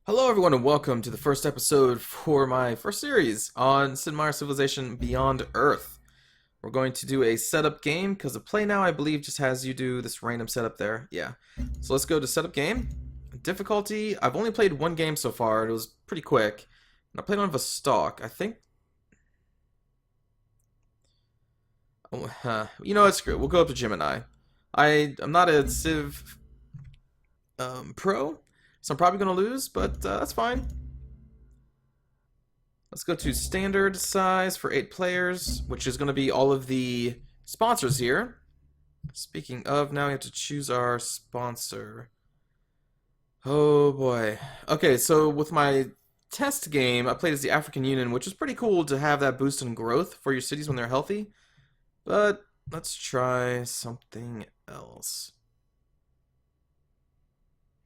Hello, everyone, and welcome to the first episode for my first series on Sid Meier's Civilization Beyond Earth. We're going to do a setup game because the play now, I believe, just has you do this random setup there. Yeah. So let's go to setup game. Difficulty, I've only played one game so far. It was pretty quick. And I played on Vostok. I think. Oh, you know what? Screw it. We'll go up to Gemini. I'm not a Civ pro, so I'm probably going to lose, but that's fine. Let's go to standard size for 8 players, which is going to be all of the sponsors here. Speaking of, now we have to choose our sponsor. Oh boy. Okay, so with my test game, I played as the African Union, which is pretty cool to have that boost in growth for your cities when they're healthy. But let's try something else.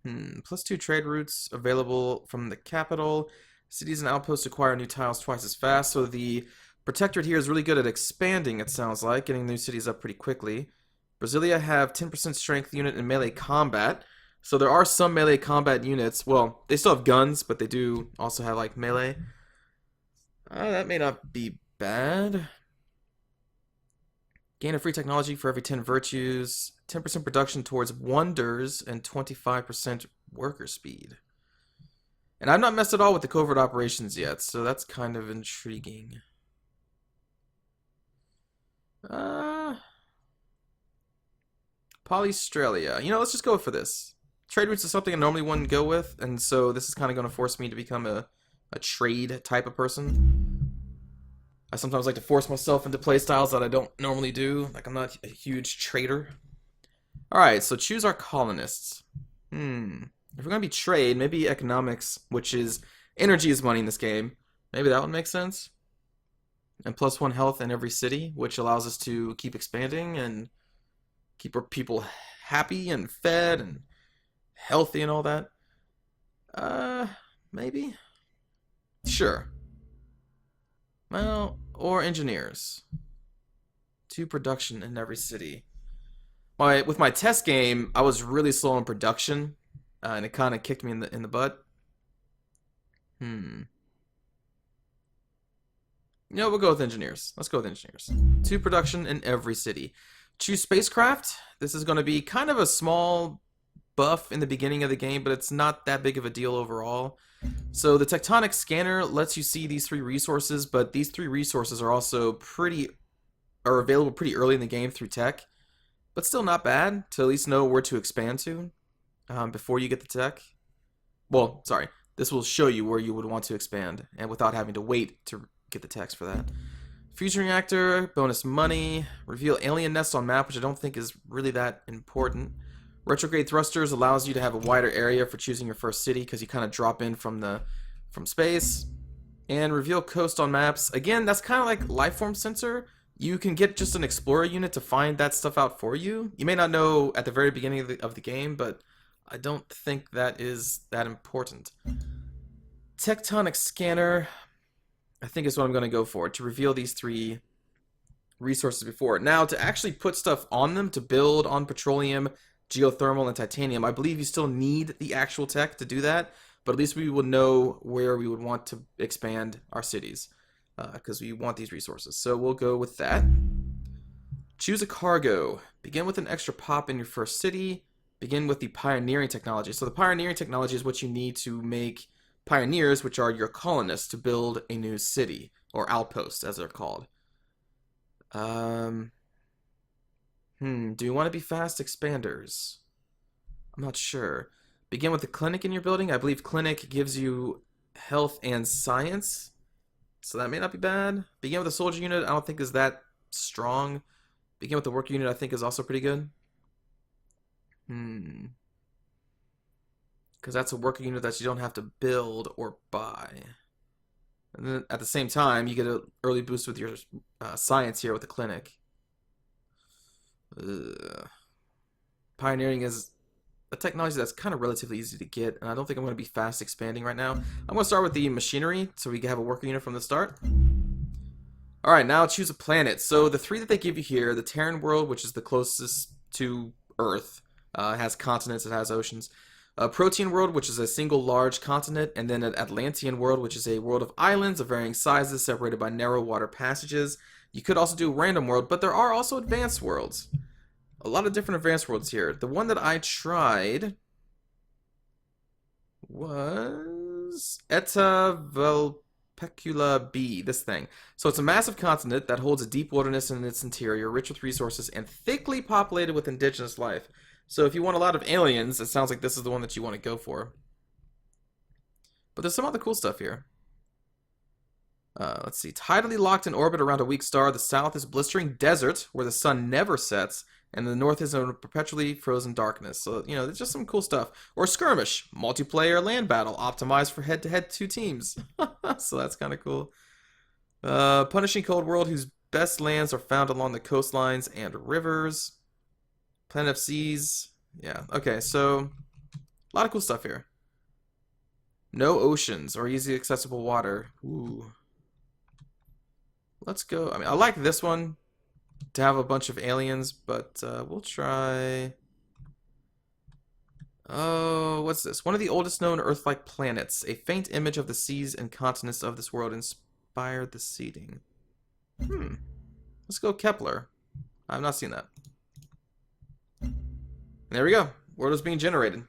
+2 trade routes available from the capital. Cities and outposts acquire new tiles twice as fast, so the Protectorate here is really good at expanding, it sounds like, getting new cities up pretty quickly. Brasilia have 10% strength unit in melee combat, so there are some melee combat units. Well, they still have guns, but they do also have, like, melee. That may not be bad. Gain a free technology for every 10 virtues, 10% production towards wonders, and 25% worker speed. And I've not messed at all with the covert operations yet, so that's kind of intriguing. Polystralia. You know, let's just go for this. Trade routes is something I normally wouldn't go with, and so this is kind of going to force me to become a trade type of person. I sometimes like to force myself into playstyles that I don't normally do. Like, I'm not a huge trader. Alright, so choose our colonists. If we're going to be trade, maybe economics, which is energy is money in this game. Maybe that would make sense. And +1 health in every city, which allows us to keep expanding and keep our people happy and fed and healthy and all that. Maybe? Sure. Well, or engineers. 2 production in every city. With my test game, I was really slow on production. And it kind of kicked me in the butt. You know, we'll go with engineers. Let's go with engineers. 2 production in every city. Choose spacecraft. This is going to be kind of a small buff in the beginning of the game, but it's not that big of a deal overall. So the tectonic scanner lets you see these 3 resources, but these 3 resources are also available pretty early in the game through tech. But still not bad to at least know where to expand to. Before you get the tech. Well, sorry. This will show you where you would want to expand, and without having to wait to get the text for that. Fusion reactor, bonus money, reveal alien nests on map, which I don't think is really that important. Retrograde thrusters allows you to have a wider area for choosing your first city because you kind of drop in from space. And reveal coast on maps. Again, that's kind of like lifeform sensor. You can get just an explorer unit to find that stuff out for you. You may not know at the very beginning of the game, but I don't think that is that important. Tectonic scanner, I think is what I'm going to go for, to reveal these 3 resources before. Now, to actually put stuff on them, to build on petroleum, geothermal, and titanium, I believe you still need the actual tech to do that, but at least we would know where we would want to expand our cities, because we want these resources. So we'll go with that. Choose a cargo. Begin with an extra pop in your first city. Begin with the pioneering technology. So the pioneering technology is what you need to make pioneers, which are your colonists, to build a new city, or outpost, as they're called. Do you want to be fast expanders? I'm not sure. Begin with the clinic in your building. I believe clinic gives you health and science, so that may not be bad. Begin with a soldier unit. I don't think is that strong. Begin with the worker unit. I think is also pretty good. Because that's a worker unit that you don't have to build or buy. And then at the same time, you get an early boost with your science here with the clinic. Pioneering is a technology that's kind of relatively easy to get, and I don't think I'm going to be fast expanding right now. I'm going to start with the machinery, so we can have a worker unit from the start. Alright, now choose a planet. So the 3 that they give you here, the Terran world, which is the closest to Earth, it has continents, it has oceans. A Protean world, which is a single large continent, and then an Atlantean world, which is a world of islands of varying sizes separated by narrow water passages. You could also do a random world, but there are also advanced worlds. A lot of different advanced worlds here. The one that I tried was Eta Velpecula B, this thing. So it's a massive continent that holds a deep wilderness in its interior, rich with resources, and thickly populated with indigenous life. So if you want a lot of aliens, it sounds like this is the one that you want to go for. But there's some other cool stuff here. Let's see. Tidally locked in orbit around a weak star, the south is blistering desert where the sun never sets, and the north is in perpetually frozen darkness. So, you know, there's just some cool stuff. Or skirmish, multiplayer land battle, optimized for head-to-head 2 teams. So that's kind of cool. Punishing cold world, whose best lands are found along the coastlines and rivers. Planet of Seas. Yeah, okay, so a lot of cool stuff here. No oceans or easily accessible water. Ooh. Let's go. I mean, I like this one to have a bunch of aliens, but we'll try... Oh, what's this? One of the oldest known Earth-like planets. A faint image of the seas and continents of this world inspired the seeding. Let's go Kepler. I've not seen that. There we go. World is being generated.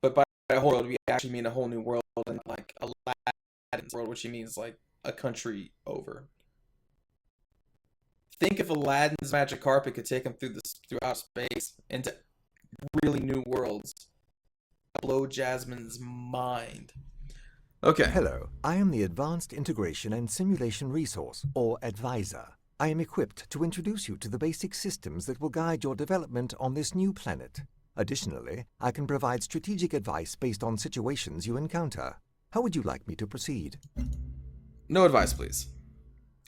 But by a whole world, we actually mean a whole new world, and like Aladdin's world, which means like a country over. Think if Aladdin's magic carpet could take him throughout space into really new worlds. Blow Jasmine's mind. Okay. Hello, I am the Advanced Integration and Simulation Resource, or Advisor. I am equipped to introduce you to the basic systems that will guide your development on this new planet. Additionally, I can provide strategic advice based on situations you encounter. How would you like me to proceed? No advice, please.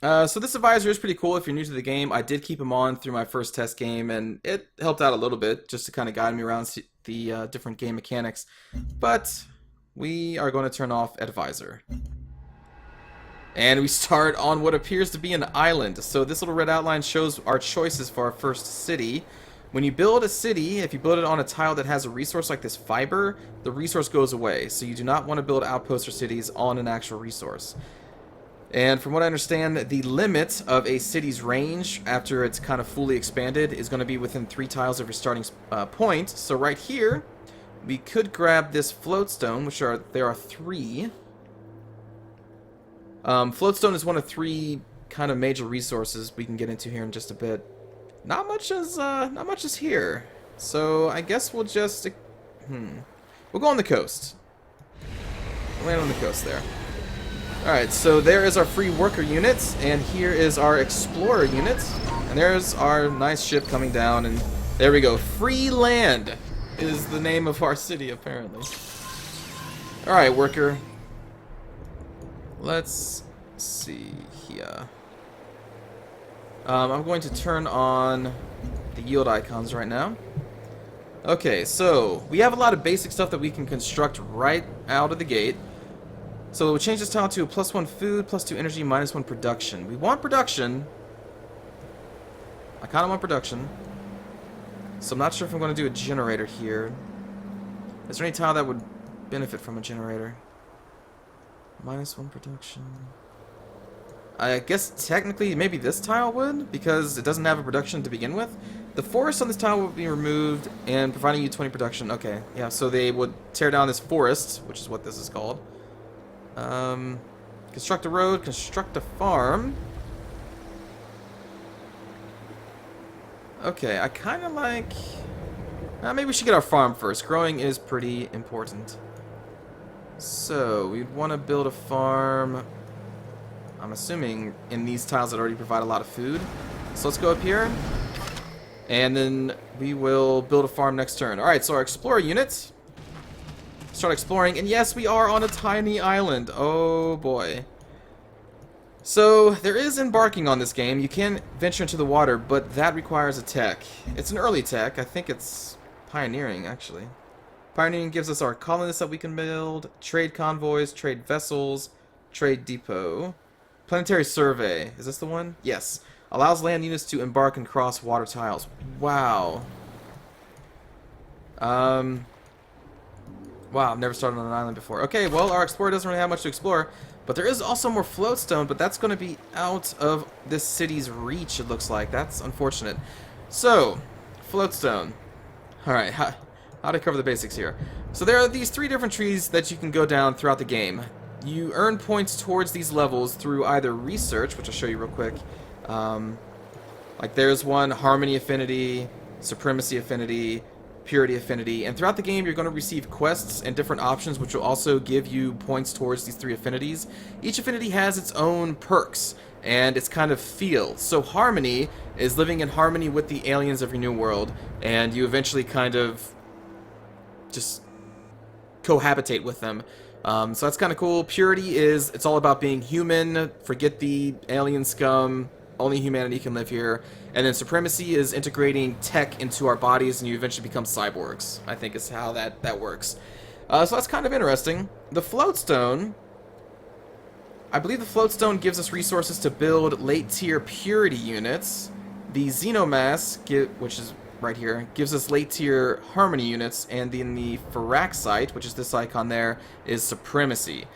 So this advisor is pretty cool if you're new to the game. I did keep him on through my first test game, and it helped out a little bit just to kind of guide me around the different game mechanics. But we are going to turn off advisor. And we start on what appears to be an island. So this little red outline shows our choices for our first city. When you build a city, if you build it on a tile that has a resource like this fiber, the resource goes away. So you do not want to build outposts or cities on an actual resource. And from what I understand, the limit of a city's range after it's kind of fully expanded is going to be within 3 tiles of your starting point. So right here, we could grab this floatstone, which there are 3. Floatstone is one of 3 kind of major resources we can get into here in just a bit. Not much is here. So I guess we'll just we'll go on the coast. We'll land on the coast there. Alright, so there is our free worker unit, and here is our explorer unit. And there's our nice ship coming down, and there we go. Free land is the name of our city, apparently. Alright, worker. Let's see here. I'm going to turn on the yield icons right now. Okay, so we have a lot of basic stuff that we can construct right out of the gate. So we'll change this tile to a +1 food, +2 energy, -1 production. We want production. I kind of want production. So I'm not sure if I'm going to do a generator here. Is there any tile that would benefit from a generator? -1 production. I guess technically maybe this tile would, because it doesn't have a production to begin with. The forest on this tile will be removed and providing you 20 production. Okay, yeah, so they would tear down this forest, which is what this is called. Construct a road, construct a farm. Okay, I kind of like... maybe we should get our farm first. Growing is pretty important. So, we'd want to build a farm... I'm assuming in these tiles that already provide a lot of food. So let's go up here. And then we will build a farm next turn. Alright, so our explorer unit. Start exploring. And yes, we are on a tiny island. Oh boy. So there is embarking on this game. You can venture into the water, but that requires a tech. It's an early tech. I think it's pioneering, actually. Pioneering gives us our colonists that we can build, trade convoys, trade vessels, trade depot. Planetary survey. Is this the one? Yes. Allows land units to embark and cross water tiles. Wow. Wow, I've never started on an island before. Okay, well, our explorer doesn't really have much to explore, but there is also more floatstone, but that's going to be out of this city's reach, it looks like. That's unfortunate. So, floatstone. Alright, how to cover the basics here. So there are these 3 different trees that you can go down throughout the game. You earn points towards these levels through either research, which I'll show you real quick. Like there's one, Harmony Affinity, Supremacy Affinity, Purity Affinity, and throughout the game you're going to receive quests and different options which will also give you points towards these 3 affinities. Each affinity has its own perks and its kind of feel. So Harmony is living in harmony with the aliens of your new world, and you eventually kind of just cohabitate with them. So that's kind of cool. Purity is, it's all about being human, forget the alien scum, only humanity can live here. And then Supremacy is integrating tech into our bodies and you eventually become cyborgs, I think is how that works. So that's kind of interesting. The Floatstone, I believe the Floatstone gives us resources to build late tier Purity units. The Xenomass, which is right here, gives us late tier Harmony units, and then the Firaxite, which is this icon there, is Supremacy.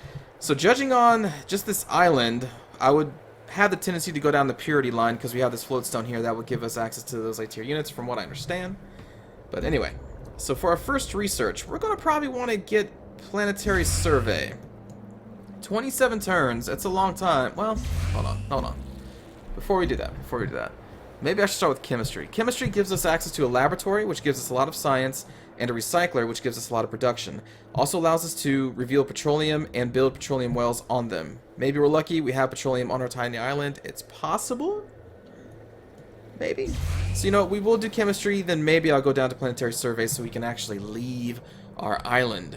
So judging on just this island, I would have the tendency to go down the Purity line because we have this Floatstone here that would give us access to those late tier units from what I understand. But anyway, so for our first research, we're going to probably want to get Planetary Survey. 27 turns, it's a long time. Well, hold on. Before we do that, maybe I should start with chemistry. Chemistry gives us access to a laboratory, which gives us a lot of science, and a recycler, which gives us a lot of production. Also allows us to reveal petroleum and build petroleum wells on them. Maybe we're lucky, we have petroleum on our tiny island. It's possible? Maybe. So, you know, we will do chemistry, then maybe I'll go down to planetary survey so we can actually leave our island.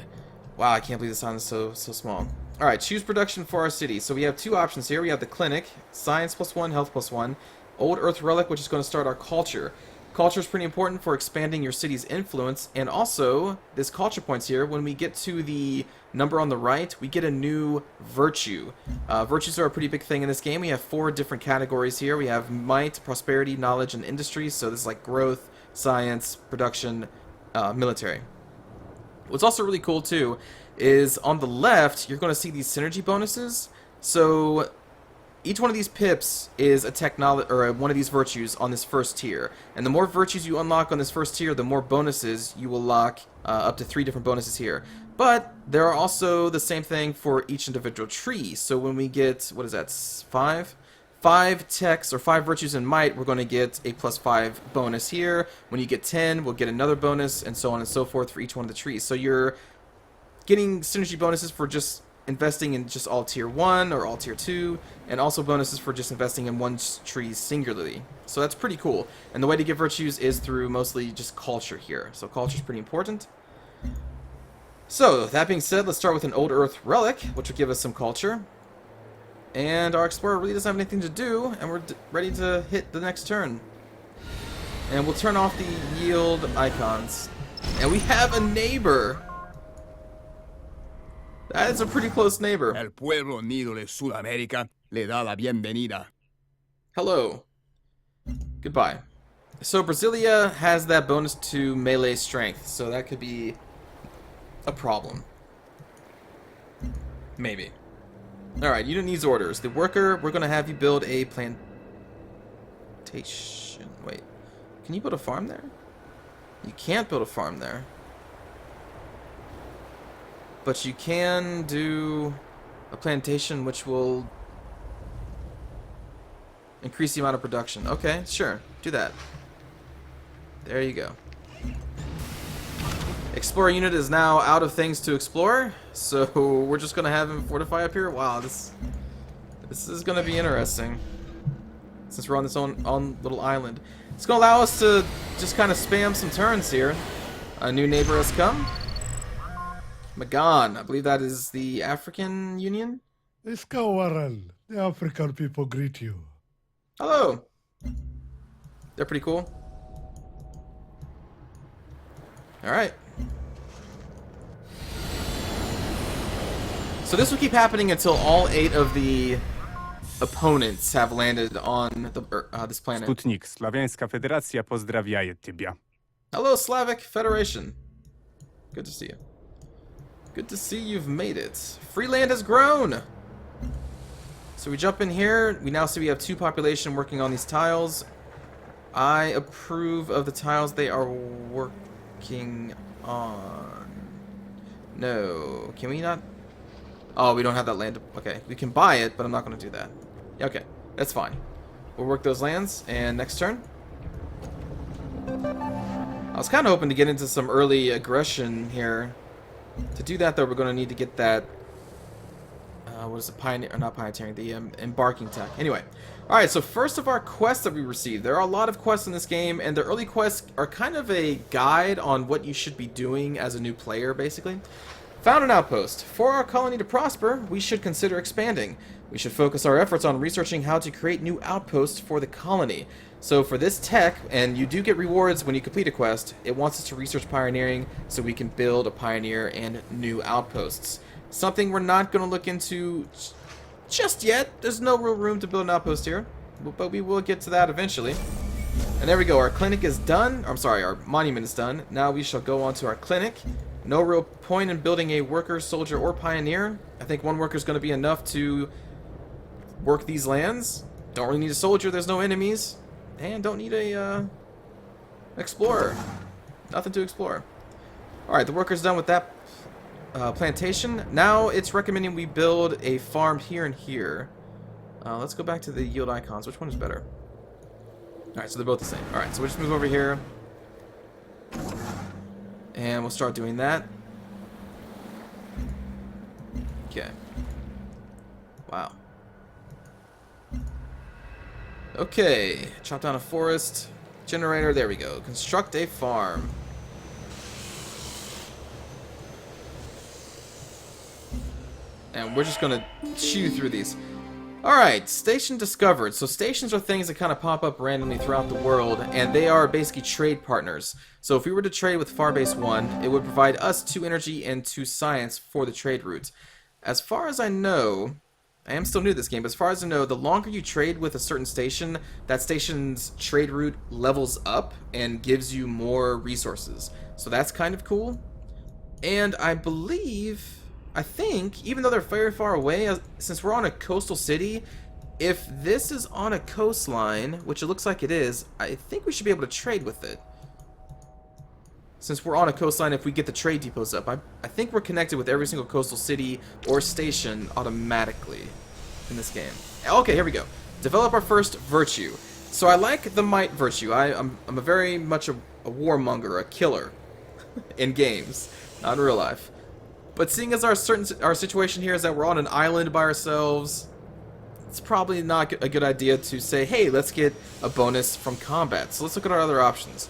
Wow, I can't believe this island is so small. Alright, choose production for our city. So we have 2 options here. We have the clinic, science +1, health +1. Old Earth Relic, which is going to start our culture. Culture is pretty important for expanding your city's influence, and also, this culture points here, when we get to the number on the right, we get a new virtue. Virtues are a pretty big thing in this game. We have 4 different categories here. We have might, prosperity, knowledge, and industry, so this is like growth, science, production, military. What's also really cool, too, is on the left, you're going to see these synergy bonuses. So each one of these pips is a technology or one of these virtues on this first tier, and the more virtues you unlock on this first tier, the more bonuses you will lock, up to 3 different bonuses here. But there are also the same thing for each individual tree. So when we get, what is that, 5 techs or 5 virtues in might, we're going to get a +5 bonus here. When you get 10, we'll get another bonus, and so on and so forth for each one of the trees. So you're getting synergy bonuses for just investing in just all tier 1 or all tier 2, and also bonuses for just investing in one tree singularly. So that's pretty cool. And the way to get virtues is through mostly just culture here. So culture is pretty important. So that being said, let's start with an Old Earth Relic, which will give us some culture. And our explorer really doesn't have anything to do, and we're ready to hit the next turn. And we'll turn off the yield icons. And we have a neighbor. That is a pretty close neighbor. El pueblo unido de Sudamérica le da la bienvenida. Hello. Goodbye. So Brasilia has that bonus to melee strength, so that could be a problem. Maybe. Alright, unit needs orders. The worker, we're going to have you build a plantation. Wait. Can you build a farm there? You can't build a farm there. But you can do a plantation which will increase the amount of production. Okay, sure. Do that. There you go. Explorer unit is now out of things to explore, so we're just going to have him fortify up here. Wow, this is going to be interesting. Since we're on this own little island. It's going to allow us to just kind of spam some turns here. A new neighbor has come. Magan, I believe that is the African Union. Iskawaral, the African people greet you. Hello. They're pretty cool. Alright. So this will keep happening until all 8 of the opponents have landed on this planet. Sputnik, Slawiańska Federacja pozdrawiaje Tybia. Hello, Slavic Federation. Good to see you. Good to see you've made it. Free land has grown! So we jump in here. We now see we have 2 population working on these tiles. I approve of the tiles they are working on. No. Can we not? Oh, we don't have that land. Okay. We can buy it, but I'm not going to do that. Okay. That's fine. We'll work those lands. And next turn. I was kind of hoping to get into some early aggression here. To do that, though, we're going to need to get that... what is it? Pioneer... Or not pioneering. The embarking tech. Anyway. Alright, so first of our quests that we received. There are a lot of quests in this game, and the early quests are kind of a guide on what you should be doing as a new player, basically. Found an outpost. For our colony to prosper, we should consider expanding. We should focus our efforts on researching how to create new outposts for the colony. So for this tech, and you do get rewards when you complete a quest, it wants us to research pioneering so we can build a pioneer and new outposts. Something we're not going to look into just yet. There's no real room to build an outpost here, but we will get to that eventually. And there we go. Our clinic is done. I'm sorry, our monument is done. Now we shall go on to our clinic. No real point in building a worker, soldier, or pioneer. I think 1 worker is going to be enough to work these lands. Don't really need a soldier. There's no enemies. And don't need a explorer. Nothing to explore. Alright, the worker's done with that plantation. Now it's recommending we build a farm here and here. Let's go back to the yield icons. Which one is better? Alright, so they're both the same. Alright, so we'll just move over here. And we'll start doing that. Okay. Wow. Okay. Chop down a forest. Generator. There we go. Construct a farm. And we're just going to chew through these. Alright, station discovered. So stations are things that kind of pop up randomly throughout the world, and they are basically trade partners. So if we were to trade with Farbase 1, it would provide us 2 energy and 2 science for the trade route. As far as I know, I am still new to this game, but as far as I know, the longer you trade with a certain station, that station's trade route levels up and gives you more resources. So that's kind of cool. And I think, even though they're very far away, since we're on a coastal city, if this is on a coastline, which it looks like it is, I think we should be able to trade with it. Since we're on a coastline, if we get the trade depots up, I think we're connected with every single coastal city or station automatically in this game. Okay, here we go. Develop our first virtue. So I like the might virtue. I'm a very much a warmonger, a killer in games, not in real life. But seeing as our situation here is that we're on an island by ourselves, it's probably not a good idea to say, hey, let's get a bonus from combat. So let's look at our other options.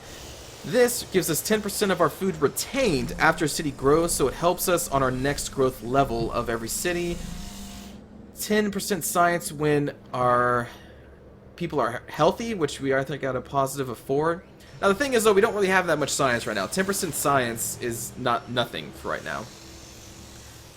This gives us 10% of our food retained after a city grows, so it helps us on our next growth level of every city. 10% science when our people are healthy, which we I think got a positive of 4. Now the thing is though, we don't really have that much science right now. 10% science is nothing for right now.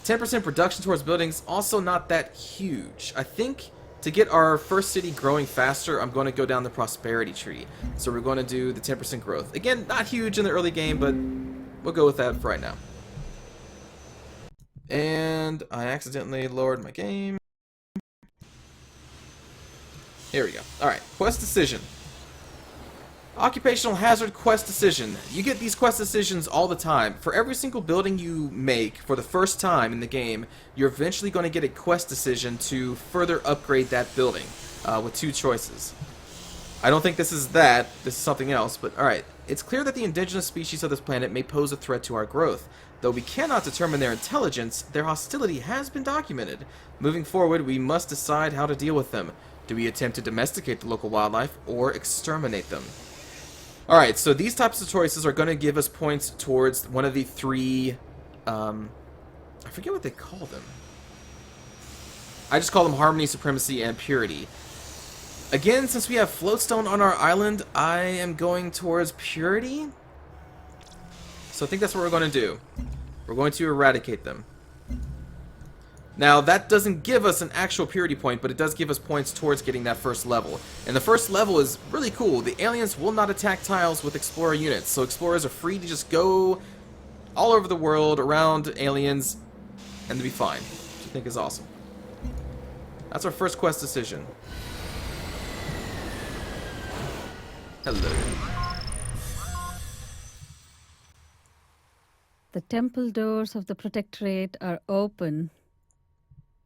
10% production towards buildings, also not that huge. I think to get our first city growing faster, I'm going to go down the prosperity tree. So we're going to do the 10% growth. Again, not huge in the early game, but we'll go with that for right now. And I accidentally lowered my game. Here we go. Alright, quest decision. Occupational hazard quest decision. You get these quest decisions all the time. For every single building you make for the first time in the game, you're eventually going to get a quest decision to further upgrade that building with 2 choices. I don't think this is that. This is something else, but alright. It's clear that the indigenous species of this planet may pose a threat to our growth. Though we cannot determine their intelligence, their hostility has been documented. Moving forward, we must decide how to deal with them. Do we attempt to domesticate the local wildlife or exterminate them? Alright, so these types of choices are going to give us points towards one of the 3, I forget what they call them. I just call them Harmony, Supremacy, and Purity. Again, since we have Floatstone on our island, I am going towards Purity. So I think that's what we're going to do. We're going to eradicate them. Now, that doesn't give us an actual purity point, but it does give us points towards getting that first level. And the first level is really cool. The aliens will not attack tiles with explorer units, so explorers are free to just go all over the world around aliens and to be fine, which I think is awesome. That's our first quest decision. Hello. The temple doors of the Protectorate are open.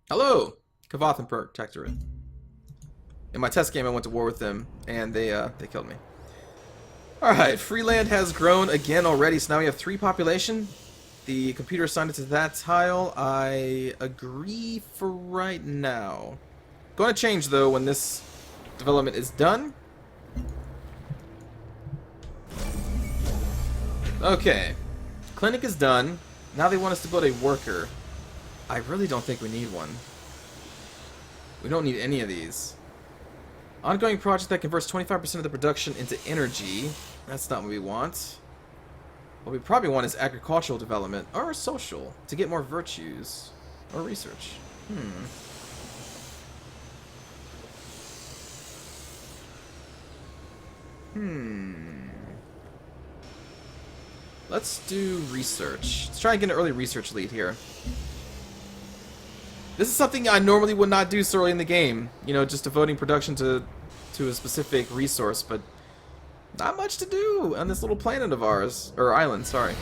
Hello, Kavathan Protectorate. In my test game, I went to war with them, and they killed me. Alright, Freeland has grown again already, so now we have 3 population. The computer assigned it to that tile. I agree for right now. Going to change, though, when this development is done. Okay. Clinic is done. Now they want us to build a worker. I really don't think we need one. We don't need any of these. Ongoing project that converts 25% of the production into energy. That's not what we want. What we probably want is agricultural development or social to get more virtues or research. Let's do research. Let's try and get an early research lead here. This is something I normally would not do so early in the game. You know, just devoting production to a specific resource, but not much to do on this little planet of ours. Or island, sorry.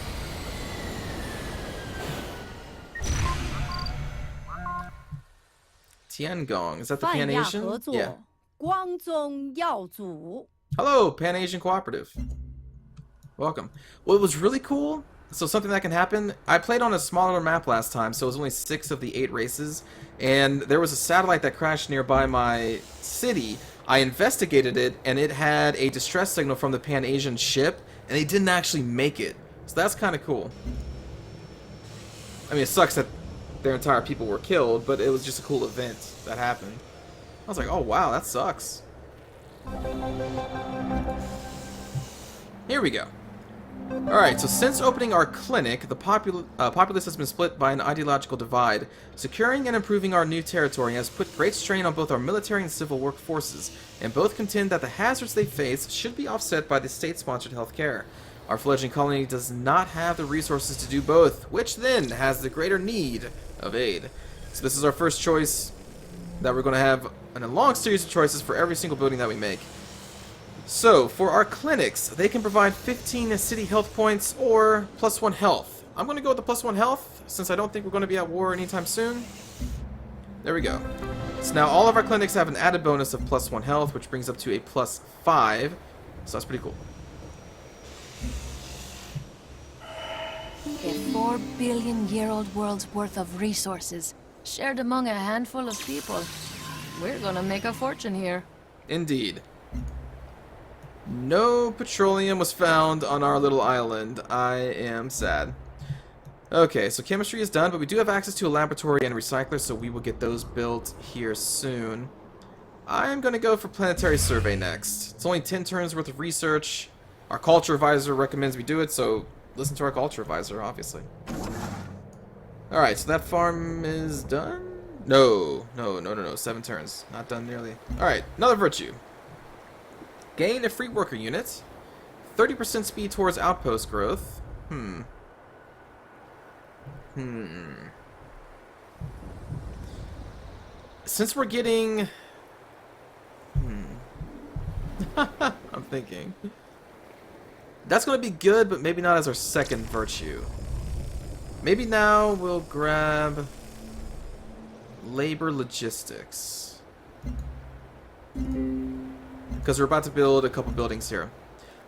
Tiangong. Is that the Pan-Asian? Yeah. Hello, Pan-Asian Cooperative. Welcome. Well, it was really cool. So something that can happen, I played on a smaller map last time, so it was only 6 of the 8 races, and there was a satellite that crashed nearby my city. I investigated it, and it had a distress signal from the Pan-Asian ship, and they didn't actually make it. So that's kind of cool. I mean, it sucks that their entire people were killed, but it was just a cool event that happened. I was like, oh wow, that sucks. Here we go. Alright, so since opening our clinic, the populace has been split by an ideological divide. Securing and improving our new territory has put great strain on both our military and civil workforces, and both contend that the hazards they face should be offset by the state-sponsored health care. Our fledgling colony does not have the resources to do both, which then has the greater need of aid. So this is our first choice that we're going to have in a long series of choices for every single building that we make. So, for our clinics, they can provide 15 city health points or +1 health. I'm going to go with the +1 health, since I don't think we're going to be at war anytime soon. There we go. So now all of our clinics have an added bonus of +1 health, which brings up to a +5. So that's pretty cool. A 4 billion-year-old world's worth of resources, shared among a handful of people. We're gonna make a fortune here. Indeed. No petroleum was found on our little island. I am sad. Okay, so chemistry is done, but we do have access to a laboratory and recycler, so we will get those built here soon. I'm going to go for planetary survey next. It's only 10 turns worth of research. Our culture advisor recommends we do it, so listen to our culture advisor, obviously. Alright, so that farm is done? No. 7 turns. Not done nearly. Alright, another virtue. Gain a free worker unit. 30% speed towards outpost growth. Since we're getting... I'm thinking. That's going to be good, but maybe not as our second virtue. Maybe now we'll grab... labor logistics. Because we're about to build a couple buildings here.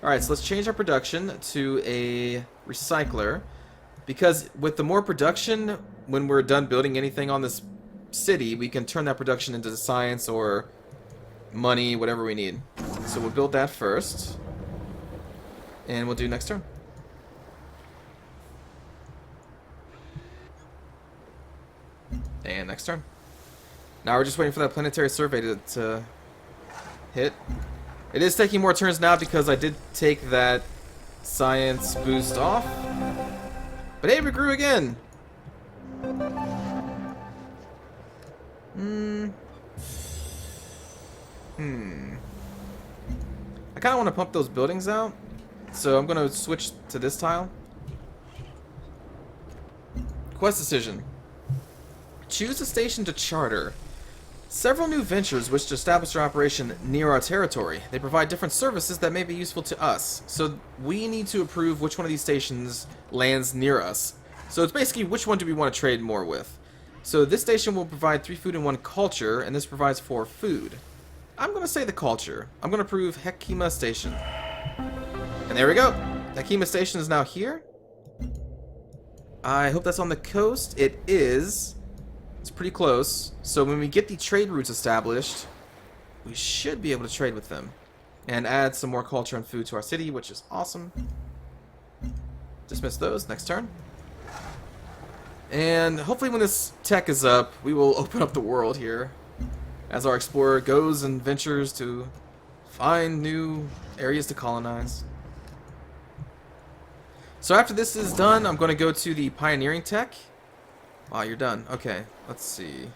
Alright, so let's change our production to a recycler. Because with the more production, when we're done building anything on this city, we can turn that production into science or money, whatever we need. So we'll build that first. And we'll do next turn. And next turn. Now we're just waiting for that planetary survey to hit. It is taking more turns now because I did take that science boost off. But hey, we grew again! Hmm. I kind of want to pump those buildings out, so I'm going to switch to this tile. Quest decision. Choose a station to charter. Several new ventures wish to establish their operation near our territory. They provide different services that may be useful to us. So we need to approve which one of these stations lands near us. So it's basically which one do we want to trade more with. So this station will provide 3 food and 1 culture, and this provides 4 food. I'm going to say the culture. I'm going to approve Hekima Station. And there we go. Hekima Station is now here. I hope that's on the coast. It is. It's pretty close. So when we get the trade routes established, we should be able to trade with them. And add some more culture and food to our city, which is awesome. Dismiss those. Next turn. And hopefully when this tech is up, we will open up the world here. As our explorer goes and ventures to find new areas to colonize. So after this is done, I'm going to go to the pioneering tech. Wow, you're done. Okay, let's see.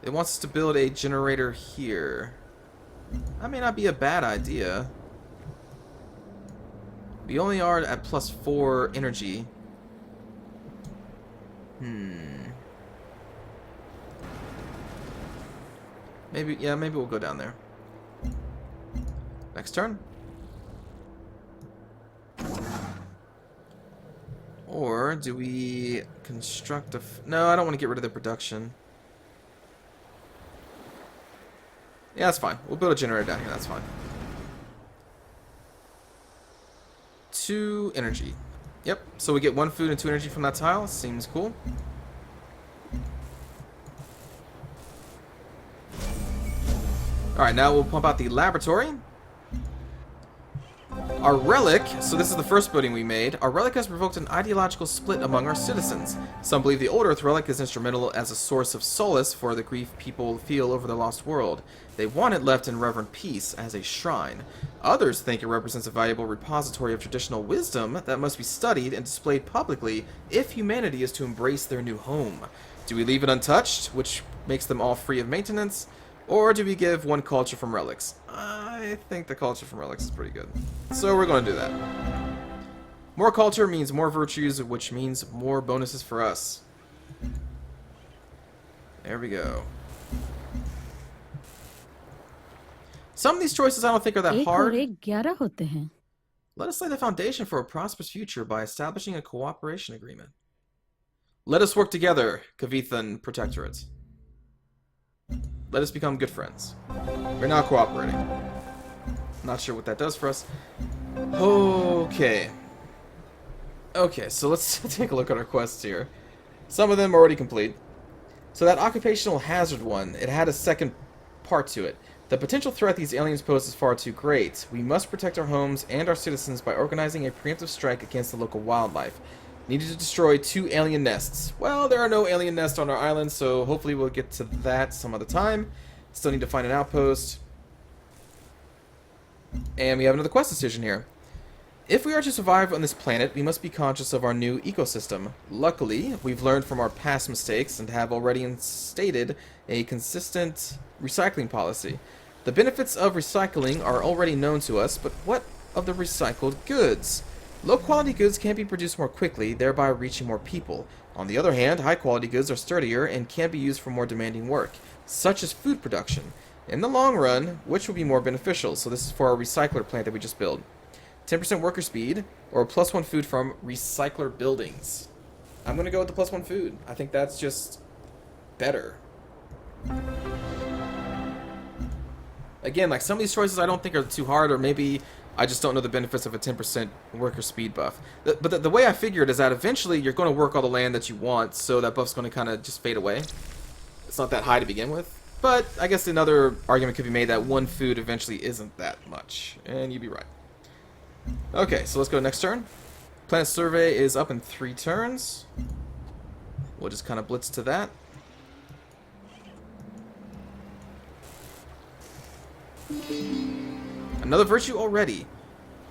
It wants us to build a generator here. That may not be a bad idea. We only are at +4 energy. Maybe, yeah, maybe we'll go down there. Next turn. Or do we construct a... No, I don't want to get rid of the production. Yeah, that's fine. We'll build a generator down here. That's fine. 2 energy. Yep. So we get 1 food and 2 energy from that tile. Seems cool. Alright, now we'll pump out the laboratory. Our relic, so this is the first building we made, our relic has provoked an ideological split among our citizens. Some believe the Old Earth relic is instrumental as a source of solace for the grief people feel over the lost world. They want it left in reverent peace as a shrine. Others think it represents a valuable repository of traditional wisdom that must be studied and displayed publicly if humanity is to embrace their new home. Do we leave it untouched, which makes them all free of maintenance? Or do we give 1 culture from relics? I think the culture from relics is pretty good. So we're going to do that. More culture means more virtues, which means more bonuses for us. There we go. Some of these choices I don't think are that एक और hard. एक 11 होते हैं. Let us lay the foundation for a prosperous future by establishing a cooperation agreement. Let us work together, Kavithan Protectorate. Let us become good friends. We're now cooperating. Not sure what that does for us. Okay. Okay, so let's take a look at our quests here. Some of them are already complete. So that occupational hazard one, it had a second part to it. The potential threat these aliens pose is far too great. We must protect our homes and our citizens by organizing a preemptive strike against the local wildlife. Needed to destroy 2 alien nests. Well, there are no alien nests on our island, so hopefully we'll get to that some other time. Still need to find an outpost. And we have another quest decision here. If we are to survive on this planet, we must be conscious of our new ecosystem. Luckily, we've learned from our past mistakes and have already instated a consistent recycling policy. The benefits of recycling are already known to us, but what of the recycled goods? Low-quality goods can be produced more quickly, thereby reaching more people. On the other hand, high-quality goods are sturdier and can be used for more demanding work, such as food production. In the long run, which will be more beneficial? So this is for our recycler plant that we just built. 10% worker speed, or +1 food from recycler buildings. I'm going to go with the +1 food. I think that's just better. Again, like some of these choices I don't think are too hard, or maybe I just don't know the benefits of a 10% worker speed buff. But the way I figured is that eventually you're going to work all the land that you want, so that buff's going to kind of just fade away. It's not that high to begin with. But I guess another argument could be made that 1 food eventually isn't that much. And you'd be right. Okay, so let's go next turn. Planet Survey is up in 3 turns. We'll just kind of blitz to that. Another virtue already.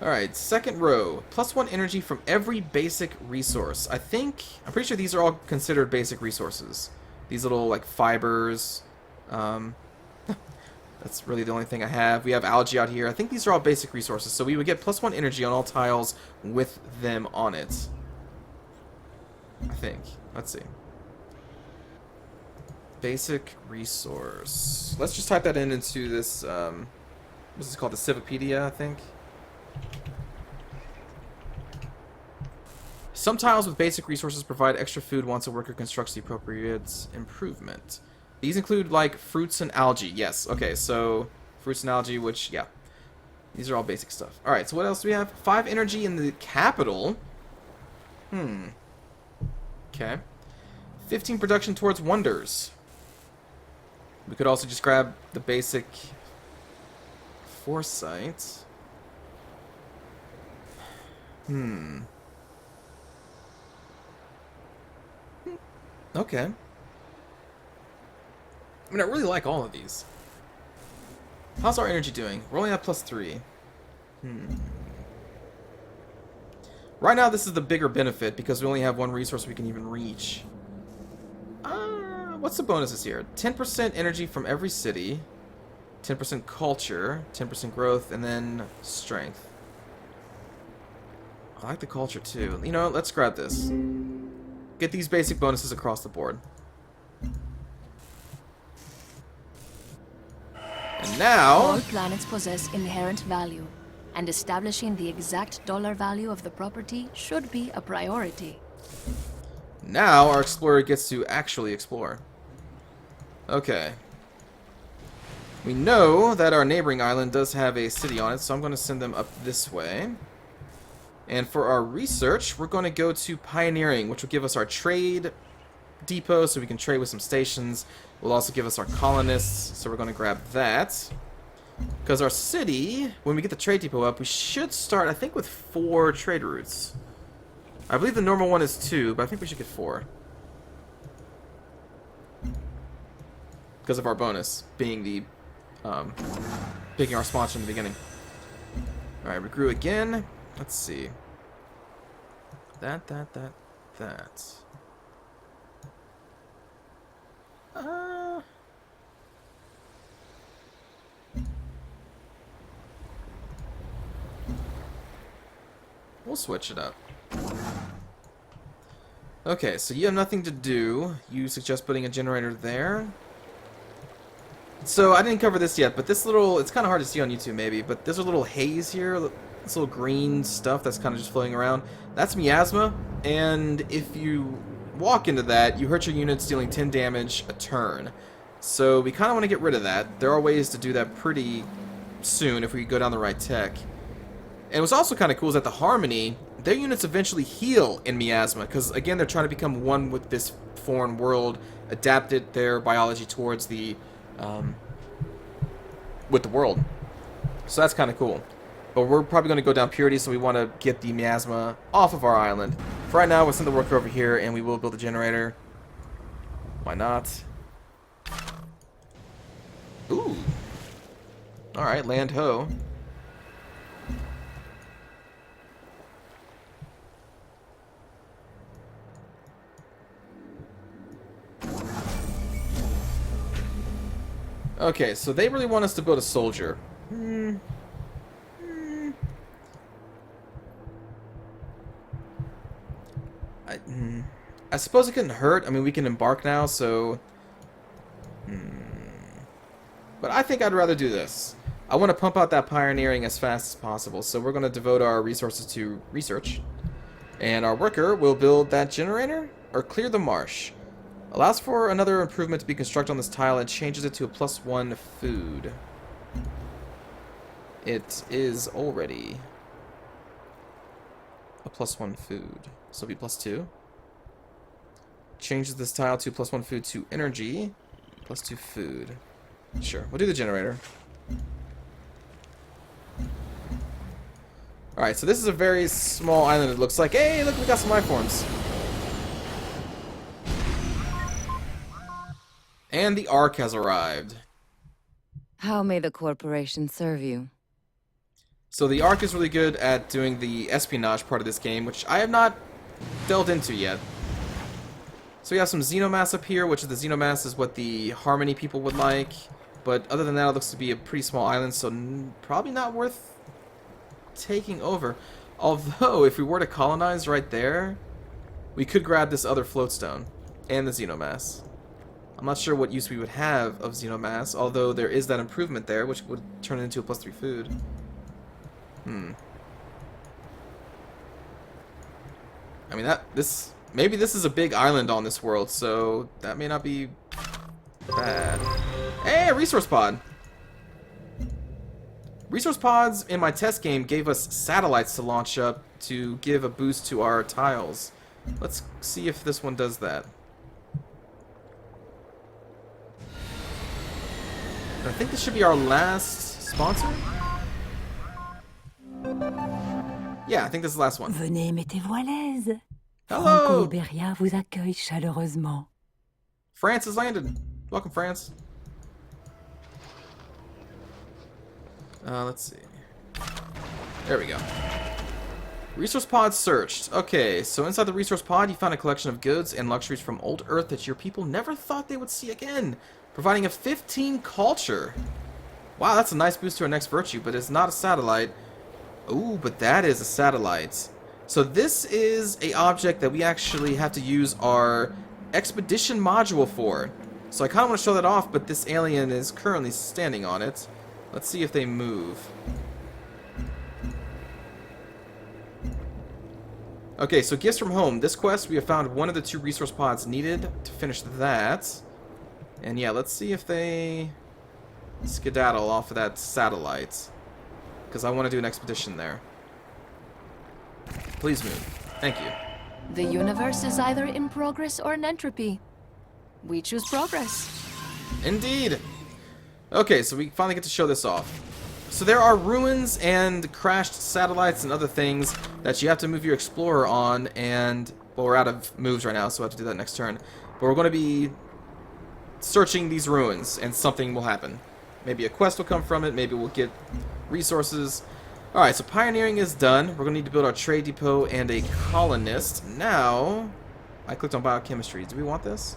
Alright, second row. +1 energy from every basic resource. I'm pretty sure these are all considered basic resources. These little like fibers. That's really the only thing I have. We have algae out here. I think these are all basic resources. So we would get +1 energy on all tiles with them on it. I think. Let's see. Basic resource. Let's just type that into this, what's this called? The Civipedia, I think. Some tiles with basic resources provide extra food once a worker constructs the appropriate improvement. These include, like, fruits and algae. Yes, okay, so fruits and algae, which, yeah. These are all basic stuff. Alright, so what else do we have? 5 energy in the capital. Okay. 15 production towards wonders. We could also just grab the basic foresight. Okay. I mean, I really like all of these. How's our energy doing? We're only at +3. Right now, this is the bigger benefit because we only have one resource we can even reach. What's the bonuses here? 10% energy from every city, 10% culture, 10% growth, and then strength. I like the culture too. You know what? Let's grab this. Get these basic bonuses across the board. And now... All planets possess inherent value, and establishing the exact dollar value of the property should be a priority. Now our explorer gets to actually explore. Okay. We know that our neighboring island does have a city on it, so I'm going to send them up this way. And for our research, we're going to go to pioneering, which will give us our trade depot, so we can trade with some stations. Will also give us our colonists, so we're going to grab that. Because our city, when we get the trade depot up, we should start, I think, with 4 trade routes. I believe the normal one is 2, but I think we should get 4. Because of our bonus, being the, picking our sponsor in the beginning. Alright, we grew again. Let's see. That. We'll switch it up. Okay, so you have nothing to do. You suggest putting a generator there. So, I didn't cover this yet, but this little... It's kind of hard to see on YouTube, maybe, but there's a little haze here. This little green stuff that's kind of just floating around. That's miasma, and if you walk into that, you hurt your units dealing 10 damage a turn. So, we kind of want to get rid of that. There are ways to do that pretty soon if we go down the right tech. And what's also kind of cool is that the Harmony, their units eventually heal in miasma, because again, they're trying to become one with this foreign world, adapted their biology towards the, with the world. So that's kind of cool. But we're probably going to go down purity, so we want to get the miasma off of our island. For right now, we'll send the worker over here, and we will build a generator. Why not? Ooh. Alright, land ho. Okay, so they really want us to build a soldier. I suppose it couldn't hurt. I mean, we can embark now, so... But I think I'd rather do this. I want to pump out that pioneering as fast as possible, so we're going to devote our resources to research. And our worker will build that generator, or clear the marsh. Allows for another improvement to be constructed on this tile and changes it to a +1 food. It is already a +1 food. So it'll be +2. Changes this tile to +1 food to energy, +2 food. Sure, we'll do the generator. Alright, so this is a very small island, it looks like. Hey, look, we got some life forms. And the Ark has arrived. How may the corporation serve you? So the Ark is really good at doing the espionage part of this game, which I have not delved into yet. So we have some xenomass up here, which is the xenomass is what the Harmony people would like. But other than that, it looks to be a pretty small island, so probably not worth taking over. Although, if we were to colonize right there, we could grab this other floatstone and the xenomass. I'm not sure what use we would have of xenomass, although there is that improvement there, which would turn it into a +3 food. I mean, maybe this is a big island on this world, so that may not be bad. Hey, a resource pod! Resource pods in my test game gave us satellites to launch up to give a boost to our tiles. Let's see if this one does that. I think this should be our last sponsor? Yeah, I think this is the last one. Venez, mettez-vous à l'aise. Hello! Franco-Iberia vous accueille chaleureusement. France has landed. Welcome, France. Let's see. There we go. Resource pod searched. Okay, so inside the resource pod, you found a collection of goods and luxuries from old Earth that your people never thought they would see again, providing a 15 culture. Wow, that's a nice boost to our next virtue, but it's not a satellite. Ooh, but that is a satellite. So this is a object that we actually have to use our expedition module for. So I kind of want to show that off, but this alien is currently standing on it. Let's see if they move. Okay, so gifts from home. This quest, we have found one of the 2 resource pods needed to finish that. And yeah, let's see if they skedaddle off of that satellite. Because I want to do an expedition there. Please move. Thank you. The universe is either in progress or in entropy. We choose progress. Indeed. Okay, so we finally get to show this off. So there are ruins and crashed satellites and other things that you have to move your explorer on, and well, we're out of moves right now, so I have to do that next turn. But we're going to be searching these ruins, and something will happen. Maybe a quest will come from it, maybe we'll get resources. Alright, so pioneering is done. We're going to need to build our trade depot and a colonist. Now, I clicked on biochemistry. Do we want this?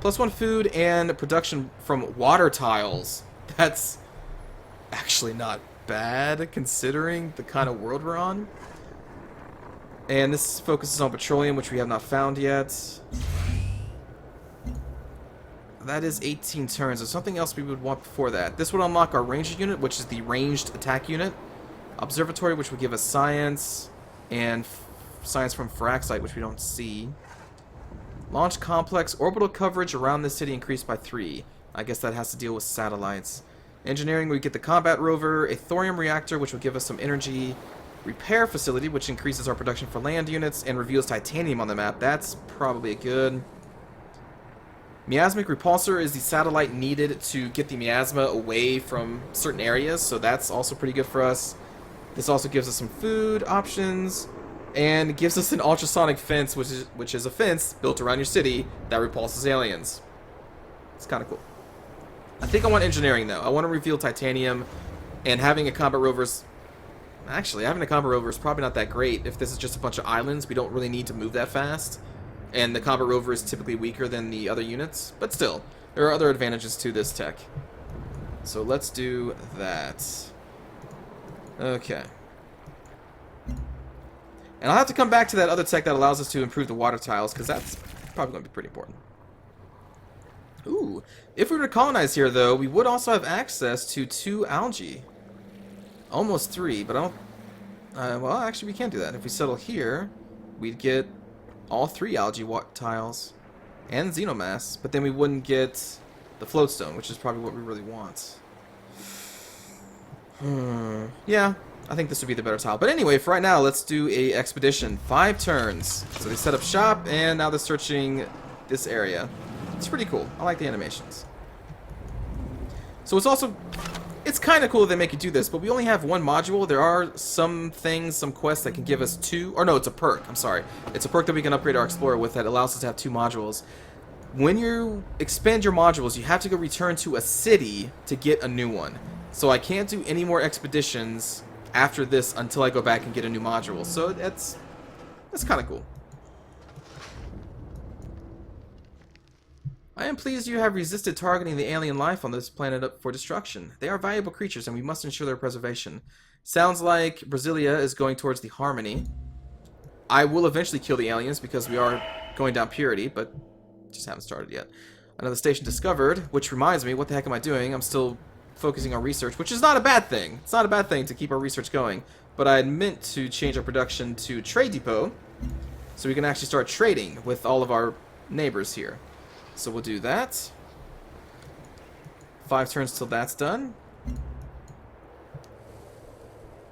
+1 food and production from water tiles. That's actually not bad, considering the kind of world we're on. And this focuses on petroleum, which we have not found yet. That is 18 turns. There's something else we would want before that. This would unlock our ranger unit, which is the ranged attack unit. Observatory, which would give us science, and science from Faraxite, which we don't see. Launch complex, orbital coverage around this city increased by 3. I guess that has to deal with satellites. Engineering, we get the combat rover, a thorium reactor, which will give us some energy. Repair facility, which increases our production for land units and reveals titanium on the map. That's probably good. Miasmic repulsor is the satellite needed to get the miasma away from certain areas, so that's also pretty good for us. This also gives us some food options, and gives us an ultrasonic fence, which is a fence built around your city that repulses aliens. It's kind of cool. I think I want engineering, though. I want to reveal titanium, and having a combat rover is... Actually, having a combat rover is probably not that great. If this is just a bunch of islands, we don't really need to move that fast. And the combat rover is typically weaker than the other units. But still, there are other advantages to this tech. So let's do that. Okay. And I'll have to come back to that other tech that allows us to improve the water tiles, because that's probably going to be pretty important. Ooh. If we were to colonize here, though, we would also have access to 2 algae. Almost 3, but I don't... well, actually, we can't do that. If we settle here, we'd get all 3 algae tiles and xenomass, but then we wouldn't get the floatstone, which is probably what we really want. Yeah, I think this would be the better tile. But anyway, for right now, let's do a expedition. 5 turns. So they set up shop, and now they're searching this area. It's pretty cool. I like the animations. So it's also... It's kind of cool that they make you do this, but we only have 1 module. There are some things, some quests that can give us 2... Or no, it's a perk. I'm sorry. It's a perk that we can upgrade our Explorer with that allows us to have 2 modules. When you expand your modules, you have to go return to a city to get a new one. So I can't do any more expeditions after this until I go back and get a new module. So that's kind of cool. I am pleased you have resisted targeting the alien life on this planet up for destruction. They are valuable creatures, and we must ensure their preservation. Sounds like Brasilia is going towards the Harmony. I will eventually kill the aliens because we are going down Purity, but just haven't started yet. Another station discovered, which reminds me, what the heck am I doing? I'm still focusing on research, which is not a bad thing. It's not a bad thing to keep our research going. But I had meant to change our production to Trade Depot, so we can actually start trading with all of our neighbors here. So we'll do that. 5 turns till that's done.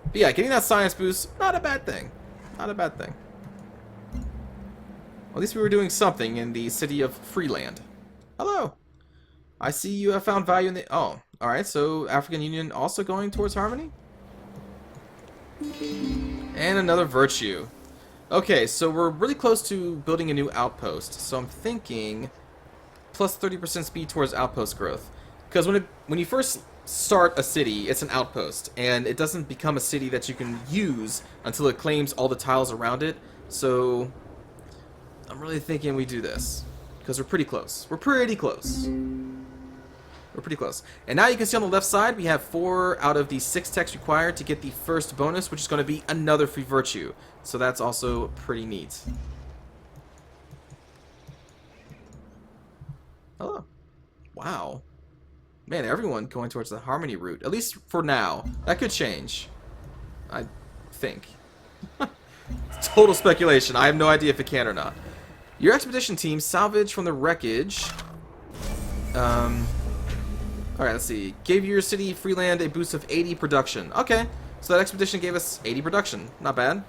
But yeah, getting that science boost, not a bad thing. Not a bad thing. Well, at least we were doing something in the city of Freeland. Hello. I see you have found value in the... Oh, alright, so African Union also going towards Harmony? And another virtue. Okay, so we're really close to building a new outpost. So I'm thinking plus 30% speed towards outpost growth. Because when you first start a city, it's an outpost. And it doesn't become a city that you can use until it claims all the tiles around it. So I'm really thinking we do this. Because we're pretty close. We're pretty close. We're pretty close. And now you can see on the left side, we have 4 out of the 6 techs required to get the first bonus, which is going to be another free virtue. So that's also pretty neat. Hello. Wow. Man, everyone going towards the Harmony route. At least for now. That could change. I think. Total speculation. I have no idea if it can or not. Your expedition team salvaged from the wreckage. Alright, let's see. Gave your city, Freeland, a boost of 80 production. Okay, so that expedition gave us 80 production. Not bad.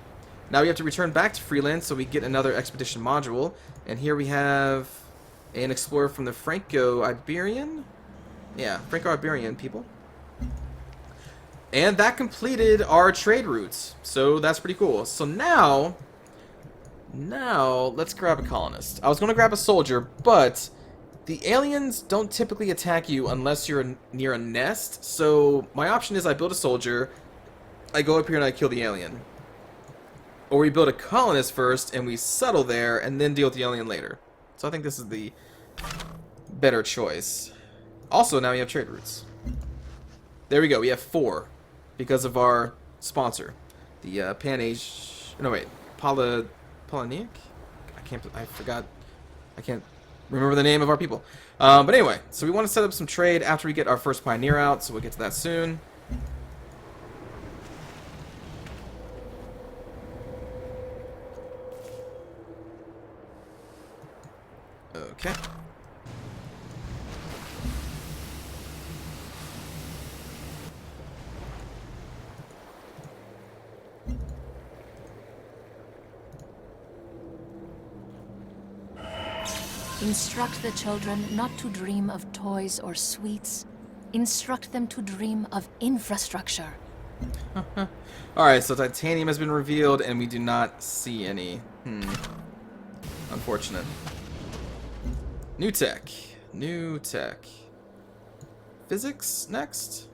Now we have to return back to Freeland so we get another expedition module. And here we have an explorer from the Franco-Iberian? Yeah, Franco-Iberian people. And that completed our trade routes. So that's pretty cool. So now, let's grab a colonist. I was going to grab a soldier, but the aliens don't typically attack you unless you're near a nest. So my option is I build a soldier, I go up here and I kill the alien. Or we build a colonist first and we settle there and then deal with the alien later. So I think this is the better choice. Also, now we have trade routes. There we go, we have 4 because of our sponsor. The Polyneic? I forgot. I can't remember the name of our people. But anyway, so we want to set up some trade after we get our first pioneer out, so we'll get to that soon. Okay. Instruct the children not to dream of toys or sweets. Instruct them to dream of infrastructure. Alright, so titanium has been revealed and we do not see any. Unfortunate. New tech. New tech. Physics next?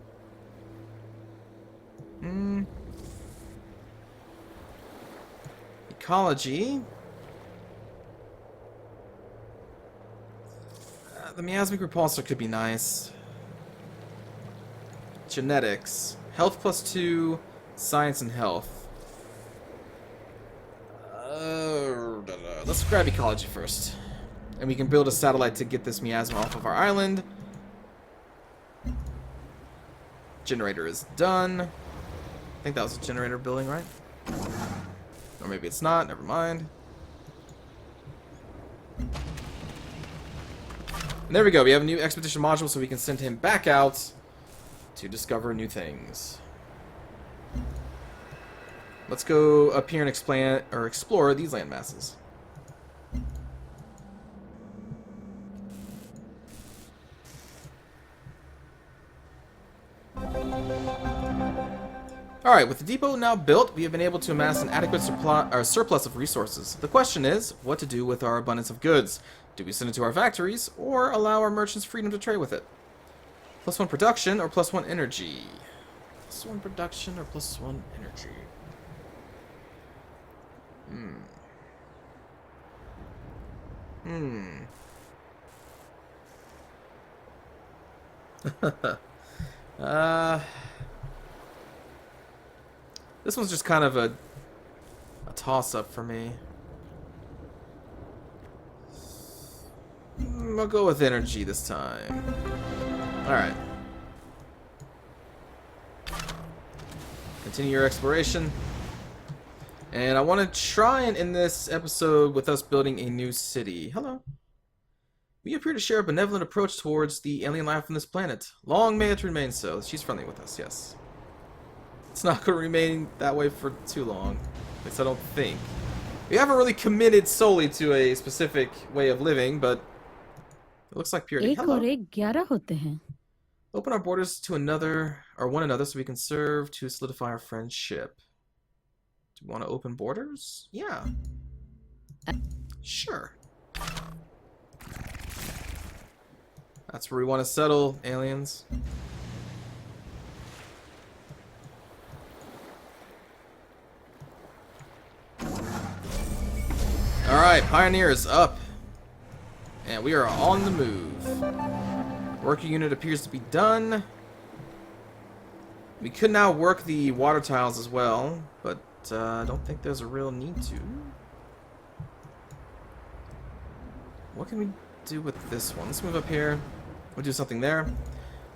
Ecology. The miasmic repulsor could be nice. Genetics. Health +2. Science and health. Let's grab ecology first. And we can build a satellite to get this miasma off of our island. Generator is done. I think that was a generator building, right? Or maybe it's not. Never mind. And there we go. We have a new expedition module, so we can send him back out to discover new things. Let's go up here and explore these land masses. Alright, with the depot now built, we have been able to amass an adequate surplus of resources. The question is, what to do with our abundance of goods? Do we send it to our factories, or allow our merchants freedom to trade with it? +1 production, or +1 energy? +1 production, or +1 energy? This one's just kind of a toss-up for me. I'll go with energy this time. Alright. Continue your exploration. And I want to try and end this episode with us building a new city. Hello. We appear to share a benevolent approach towards the alien life on this planet. Long may it remain so. She's friendly with us, yes. It's not going to remain that way for too long. At least I don't think. We haven't really committed solely to a specific way of living, but it looks like purity. एक Hello. और एक 11 होते हैं. Open our borders to one another so we can serve to solidify our friendship. Do you want to open borders? Yeah. Sure. That's where we want to settle, aliens. Alright, Pioneers up. And we are on the move. Working unit appears to be done. We could now work the water tiles as well, but I don't think there's a real need to. What can we do with this one? Let's move up here. We'll do something there.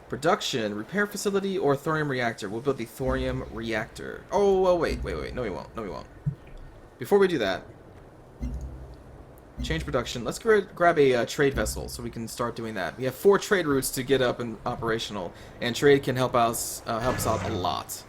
Production, repair facility, or thorium reactor. We'll build the thorium reactor. Oh, wait. No, we won't. No, we won't. Before we do that, change production. Let's grab a trade vessel so we can start doing that. We have 4 trade routes to get up and operational, and trade can help us out a lot.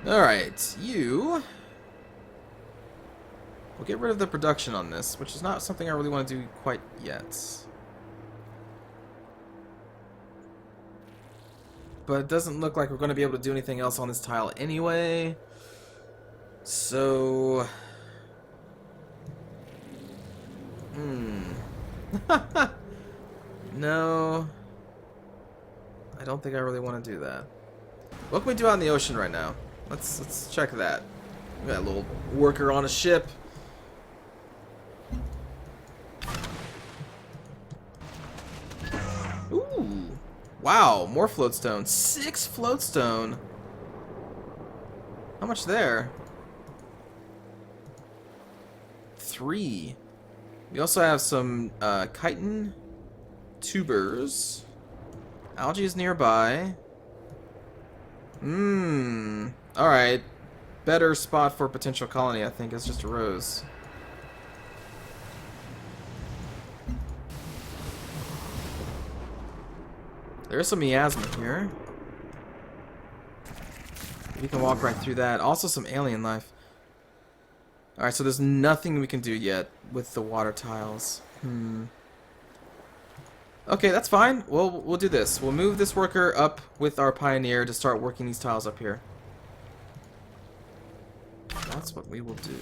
Alright, you... We'll get rid of the production on this, which is not something I really want to do quite yet. But it doesn't look like we're going to be able to do anything else on this tile anyway. So... No. I don't think I really want to do that. What can we do out in the ocean right now? Let's check that. We got a little worker on a ship. Ooh. Wow, more floatstone. 6 floatstone. How much there? 3. We also have some chitin tubers. Algae is nearby. Alright. Better spot for potential colony, I think, is just a rose. There's some miasma here. We can walk right through that. Also some alien life. Alright, so there's nothing we can do yet with the water tiles. Okay, that's fine. We'll do this. We'll move this worker up with our pioneer to start working these tiles up here. That's what we will do.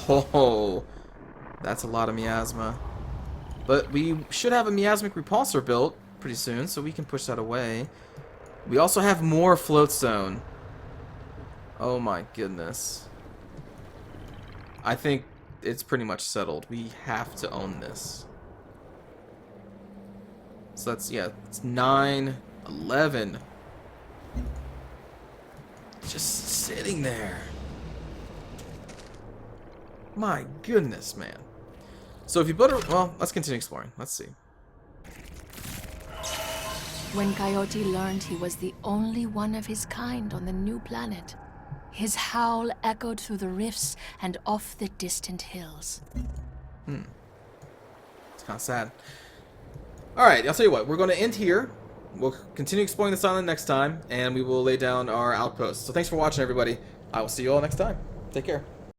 Oh, that's a lot of miasma. But we should have a miasmic repulsor built pretty soon, so we can push that away. We also have more floatstone. Oh my goodness. I think it's pretty much settled. We have to own this. So that's, yeah, it's 9, 11. Just sitting there. My goodness, man. So if you build a... Well, let's continue exploring. Let's see. When Coyote learned he was the only one of his kind on the new planet, his howl echoed through the rifts and off the distant hills. It's kind of sad. Alright, I'll tell you what. We're going to end here. We'll continue exploring this island next time, and we will lay down our outposts. So thanks for watching, everybody. I will see you all next time. Take care.